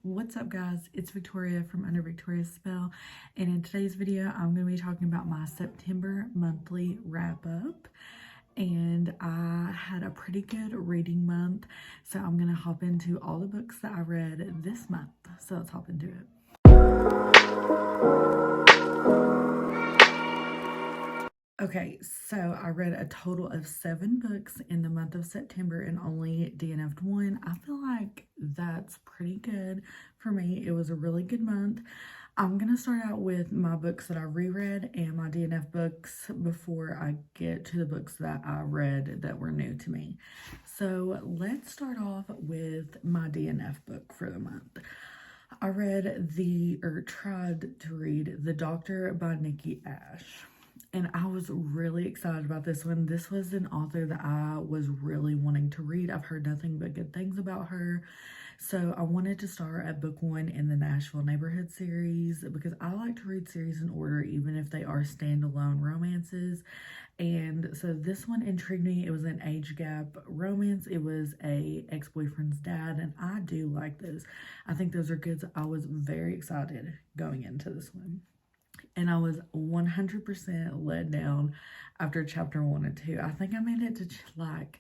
What's up, guys? It's Victoria from Under Victoria's Spell, and in today's video I'm going to be talking about my September monthly wrap-up. And I had a pretty good reading month, so I'm going to hop into all the books that I read this month. So let's hop into it. Okay, so I read a total of 7 books in the month of September and only DNF'd one. I feel like that's pretty good for me. It was a really good month. I'm going to start out with my books that I reread and my DNF books before I get to the books that I read that were new to me. So let's start off with my DNF book for the month. I tried to read The Doctor by Nikki Ash. And I was really excited about this one. This was an author that I was really wanting to read. I've heard nothing but good things about her. So I wanted to start at book 1 in the Nashville Neighborhood series because I like to read series in order even if they are standalone romances. And so this one intrigued me. It was an age gap romance. It was a ex-boyfriend's dad, and I do like those. I think those are good. So I was very excited going into this one. And I was 100% let down after chapter 1 and 2. I think I made it to like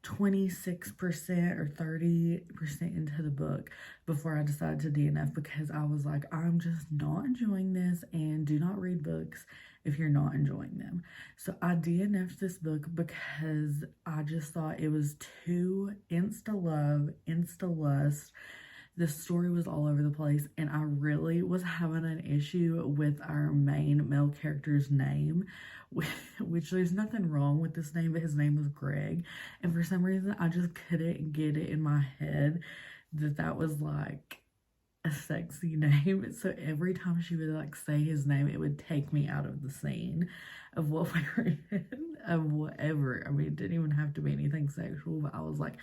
26% or 30% into the book before I decided to DNF because I was like, I'm just not enjoying this, and do not read books if you're not enjoying them. So I DNF'd this book because I just thought it was too insta-love, insta-lust. The story was all over the place, and I really was having an issue with our main male character's name, which there's nothing wrong with this name, but his name was Greg. And for some reason, I just couldn't get it in my head that that was like a sexy name. So every time she would like say his name, it would take me out of the scene of what we were in, of whatever. I mean, it didn't even have to be anything sexual, but I was like,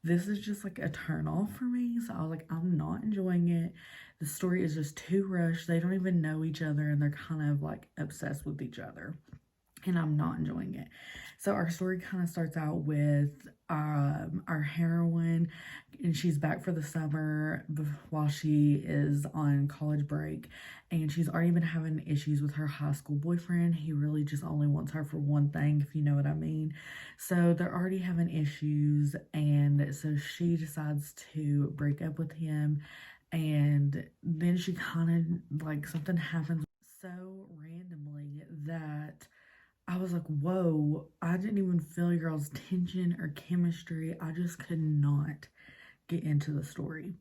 this is just like a turn off for me. So I was like, I'm not enjoying it. The story is just too rushed. They don't even know each other, and they're kind of like obsessed with each other, and I'm not enjoying it. So our story kind of starts out with our heroine, and she's back for the summer while she is on college break, and she's already been having issues with her high school boyfriend. He really just only wants her for one thing, if you know what I mean. So they're already having issues, and so she decides to break up with him, and then she kind of like something happens so randomly that I was like, whoa, I didn't even feel y'all's tension or chemistry. I just could not get into the story.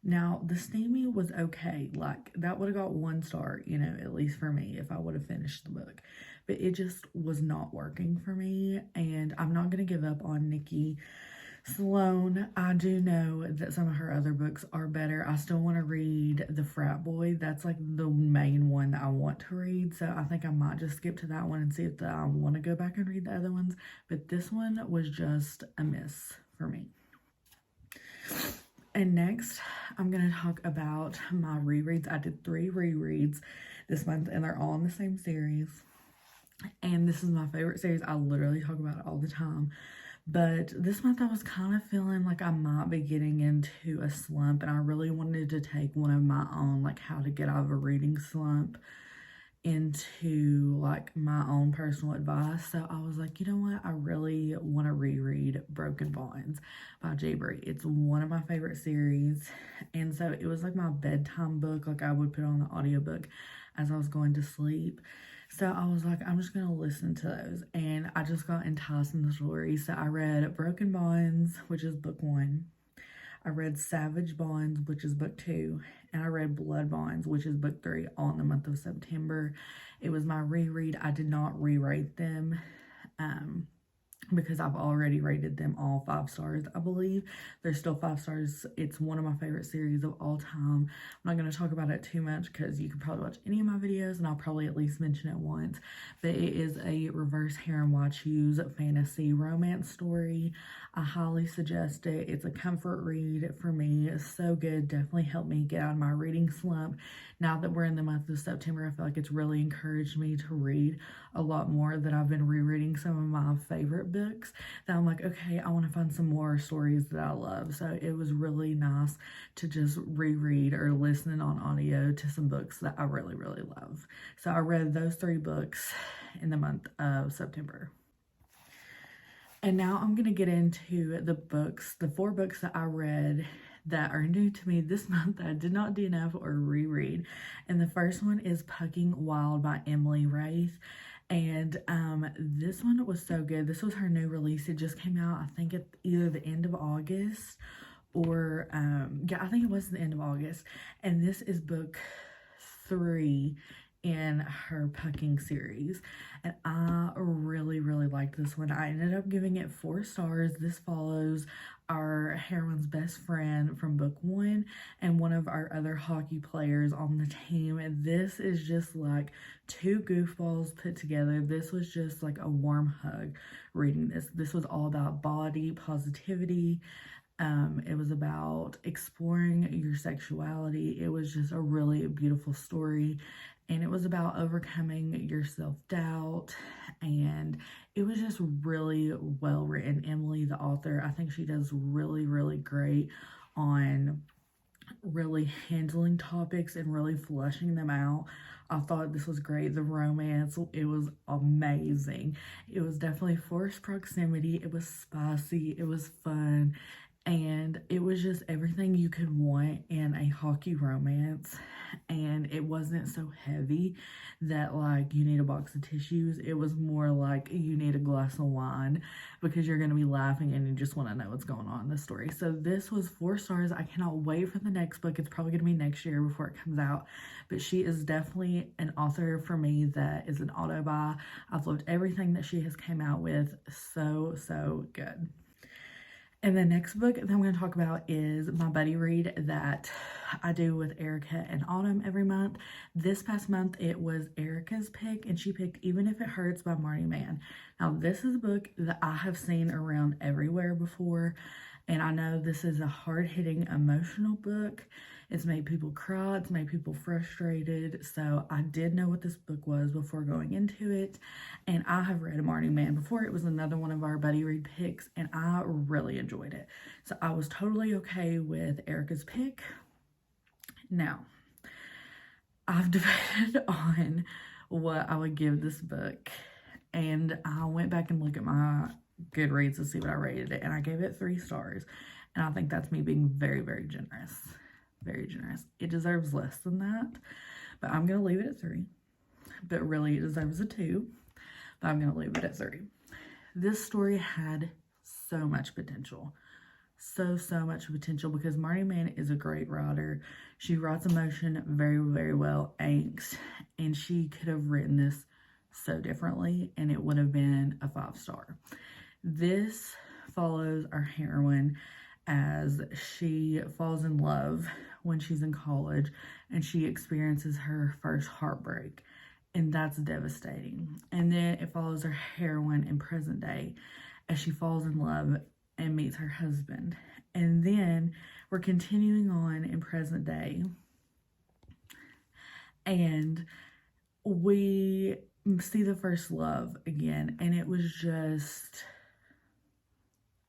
Now, the steamy was okay. Like, that would have got 1 star, you know, at least for me, if I would have finished the book. But it just was not working for me, and I'm not going to give up on Nikki Sloane. I do know that some of her other books are better. I still want to read The Frat Boy. That's like the main one that I want to read. So I think I might just skip to that one and see if I want to go back and read the other ones. But this one was just a miss for me. And next, I'm going to talk about my rereads. I did 3 rereads this month, and they're all in the same series. And this is my favorite series. I literally talk about it all the time. But this month I was kind of feeling like I might be getting into a slump, and I really wanted to take one of my own, like how to get out of a reading slump, into like my own personal advice. So I was like, you know what? I really want to reread Broken Bonds by J. Bree. It's one of my favorite series. And so it was like my bedtime book. Like I would put on the audiobook as I was going to sleep. So I was like, I'm just going to listen to those. And I just got enticed in the story. So I read Broken Bonds, which is book 1. I read Savage Bonds, which is book 2. And I read Blood Bonds, which is book 3, all in the month of September. It was my reread. I did not rewrite them. Because I've already rated them all 5 stars, I believe. They're still 5 stars. It's one of my favorite series of all time. I'm not going to talk about it too much because you can probably watch any of my videos and I'll probably at least mention it once. But it is a reverse harem why choose fantasy romance story. I highly suggest it. It's a comfort read for me. It's so good. Definitely helped me get out of my reading slump. Now that we're in the month of September, I feel like it's really encouraged me to read a lot more, that I've been rereading some of my favorite books that I'm like, okay, I want to find some more stories that I love. So it was really nice to just reread or listen on audio to some books that I really, really love. So I read those 3 books in the month of September. And now I'm going to get into the 4 books that I read that are new to me this month that I did not DNF or reread. And the first one is Pucking Wild by Emily Wraith. And this one was so good. This was her new release. It just came out, I think, at either the end of August or, yeah, I think it was the end of August. And this is book 3 in her Pucking series, and I really, really liked this one. I ended up giving it 4 stars. This follows our heroine's best friend from book 1 and one of our other hockey players on the team. And this is just like 2 goofballs put together. This was just like a warm hug reading this. This was all about body positivity. It was about exploring your sexuality. It was just a really beautiful story. And it was about overcoming your self-doubt, and it was just really well written. Emily, the author, I think she does really, really great on really handling topics and really fleshing them out. I thought this was great. The romance, it was amazing. It was definitely forced proximity. It was spicy. It was fun. And it was just everything you could want in a hockey romance. And it wasn't so heavy that like you need a box of tissues. It was more like you need a glass of wine because you're going to be laughing and you just want to know what's going on in the story. So this was 4 stars. I cannot wait for the next book. It's probably going to be next year before it comes out. But she is definitely an author for me that is an auto buy. I've loved everything that she has came out with. So, so good. And the next book that I'm going to talk about is my buddy read that I do with Erica and Autumn every month. This past month, it was Erica's pick, and she picked Even If It Hurts by Marnie Mann. Now, this is a book that I have seen around everywhere before, and I know this is a hard-hitting, emotional book. It's made people cry. It's made people frustrated. So I did know what this book was before going into it. And I have read Marnie Mann before. It was another one of our buddy read picks, and I really enjoyed it. So I was totally okay with Erica's pick. Now, I've debated on what I would give this book. And I went back and looked at my Goodreads to see what I rated it. And I gave it 3 stars. And I think that's me being very, very generous. Very generous. It deserves less than that, but I'm going to leave it at 3. But really, it deserves a 2, but I'm going to leave it at 3. This story had so much potential. So much potential because Marnie Mann is a great writer. She writes emotion very, very well, angst, and she could have written this so differently, and it would have been a 5-star. This follows our heroine as she falls in love when she's in college and she experiences her first heartbreak, and that's devastating. And then it follows our heroine in present day as she falls in love and meets her husband. And then we're continuing on in present day, and we see the first love again, and it was just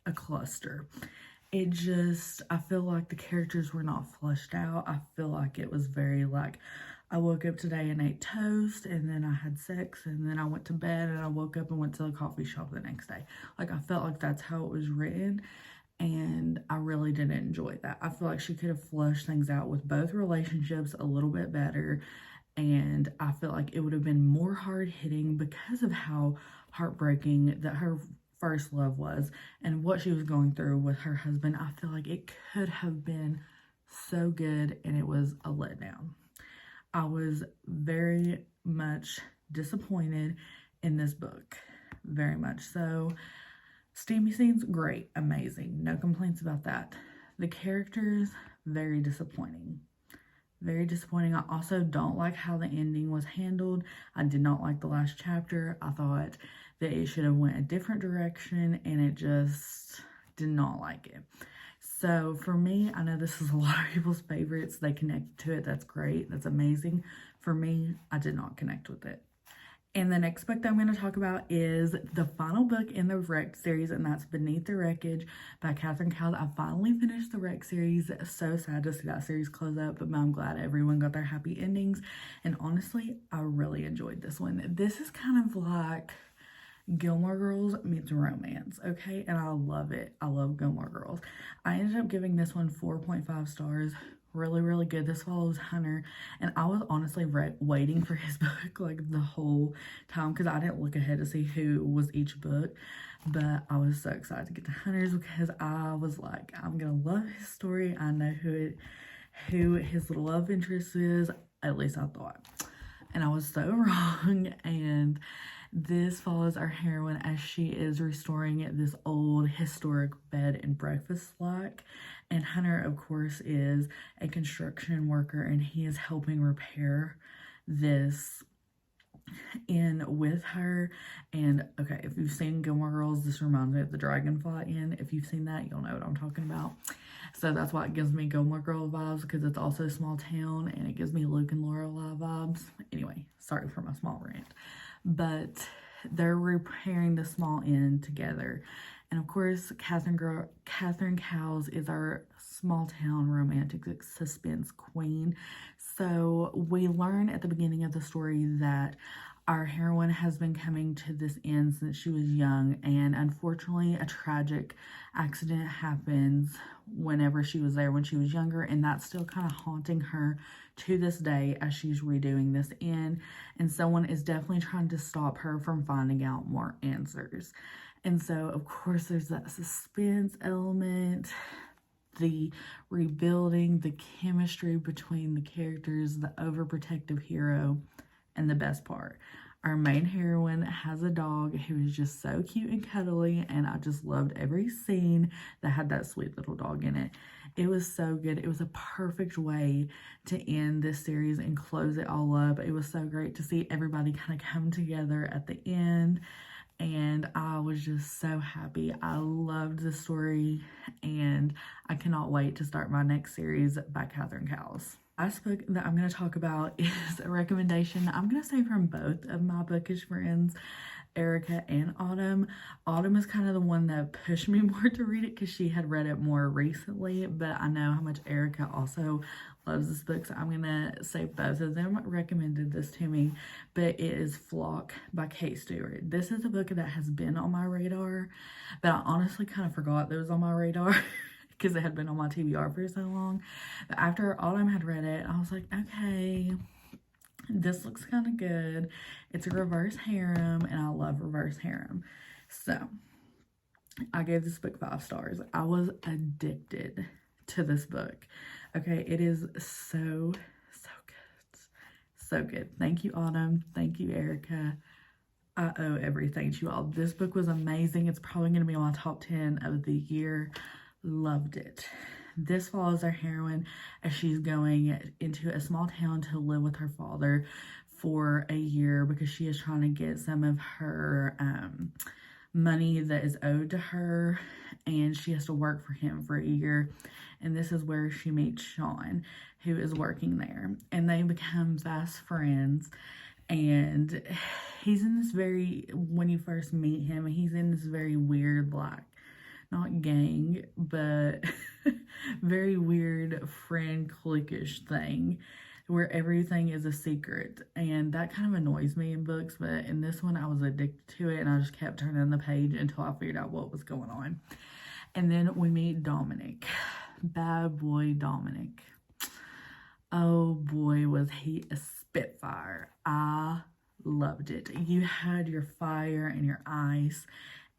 a cluster. I feel like the characters were not fleshed out. I feel like it was very like, I woke up today and ate toast, and then I had sex, and then I went to bed, and I woke up and went to the coffee shop the next day. Like, I felt like that's how it was written, and I really didn't enjoy that. I feel like she could have fleshed things out with both relationships a little bit better, and I feel like it would have been more hard-hitting because of how heartbreaking that her first love was and what she was going through with her husband. I feel like it could have been so good, and it was a letdown. I was very much disappointed in this book, very much so. Steamy scenes, great, amazing, no complaints about that. The characters, very disappointing. Very disappointing. I also don't like how the ending was handled. I did not like the last chapter. I thought that it should have went a different direction, and it just did not like it. So for me, I know this is a lot of people's favorites. They connect to it. That's great. That's amazing. For me, I did not connect with it. And the next book that I'm going to talk about is the final book in the Wrecked series, and that's Beneath the Wreckage by Catherine Cowles. I finally finished the Wrecked series. So sad to see that series close up, but I'm glad everyone got their happy endings. And honestly, I really enjoyed this one. This is kind of like Gilmore Girls meets romance, okay? And I love it. I love Gilmore Girls. I ended up giving this one 4.5 stars. Really, really good. This follows Hunter, and I was honestly waiting for his book like the whole time because I didn't look ahead to see who was each book, but I was so excited to get to Hunter's because I was like, I'm gonna love his story. I know who his little love interest is, at least I thought, and I was so wrong. And this follows our heroine as she is restoring this old historic bed and breakfast like. And Hunter, of course, is a construction worker, and he is helping repair this inn with her. And okay, if you've seen Gilmore Girls, this reminds me of the Dragonfly Inn. If you've seen that, you'll know what I'm talking about. So that's why it gives me Gilmore Girl vibes, because it's also a small town, and it gives me Luke and Lorelai vibes. Anyway, sorry for my small rant. But they're repairing the small inn together. And of course, Catherine Cowles is our small town romantic suspense queen. So we learn at the beginning of the story that our heroine has been coming to this inn since she was young, and unfortunately a tragic accident happens whenever she was there when she was younger, and that's still kind of haunting her to this day as she's redoing this inn, and someone is definitely trying to stop her from finding out more answers. And so of course there's that suspense element, the rebuilding, the chemistry between the characters, the overprotective hero. And the best part, our main heroine has a dog who is just so cute and cuddly, and I just loved every scene that had that sweet little dog in it. It was so good. It was a perfect way to end this series and close it all up. It was so great to see everybody kind of come together at the end, and I was just so happy. I loved the story, and I cannot wait to start my next series by Catherine Cowles. Last book that I'm going to talk about is a recommendation I'm going to say from both of my bookish friends, Erica and Autumn. Autumn is kind of the one that pushed me more to read it because she had read it more recently, but I know how much Erica also loves this book, so I'm going to say both of them recommended this to me. But it is Flock by Kate Stewart. This is a book that has been on my radar, but I honestly kind of forgot that it was on my radar because it had been on my TBR for so long. But after Autumn had read it, I was like, okay, this looks kind of good. It's a reverse harem, and I love reverse harem. So I gave this book 5 stars. I was addicted to this book. Okay, it is so good. So good. Thank you, Autumn. Thank you, Erica. I owe everything to you all. This book was amazing. It's probably going to be on my top 10 of the year. Loved it. This follows our heroine as she's going into a small town to live with her father for a year because she is trying to get some of her money that is owed to her, and she has to work for him for a year. And this is where she meets Sean, who is working there, and they become fast friends. And he's in this when you first meet him, he's in this very weird, like, not gang, but very weird friend cliquish thing where everything is a secret. And that kind of annoys me in books, but in this one I was addicted to it, and I just kept turning the page until I figured out what was going on. And then we meet Dominic. Bad boy Dominic. Oh boy, was he a spitfire. I loved it. You had your fire and your ice,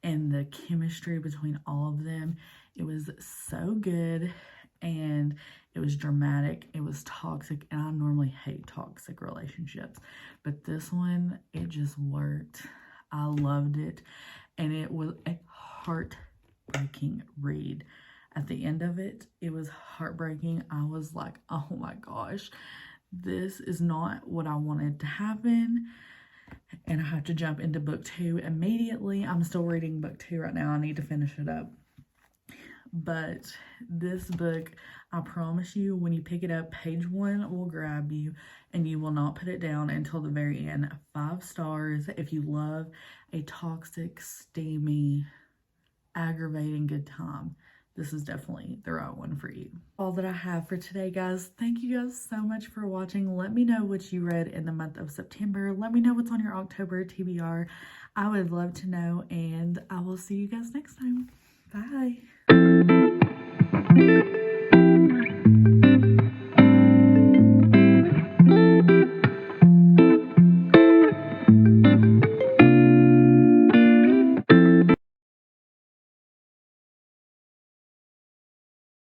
and the chemistry between all of them, it was so good, and it was dramatic, it was toxic, and I normally hate toxic relationships, but this one, it just worked. I loved it, and it was a heartbreaking read. At the end of it, it was heartbreaking. I was like, oh my gosh, this is not what I wanted to happen. And I have to jump into book 2 immediately. I'm still reading book 2 right now. I need to finish it up. but this book, I promise you, when you pick it up, page 1 will grab you and you will not put it down until the very end. 5 stars. If you love a toxic, steamy, aggravating good time, this is definitely the right one for you. All that I have for today, guys. Thank you guys so much for watching. Let me know what you read in the month of September. Let me know what's on your October TBR. I would love to know, and I will see you guys next time. Bye.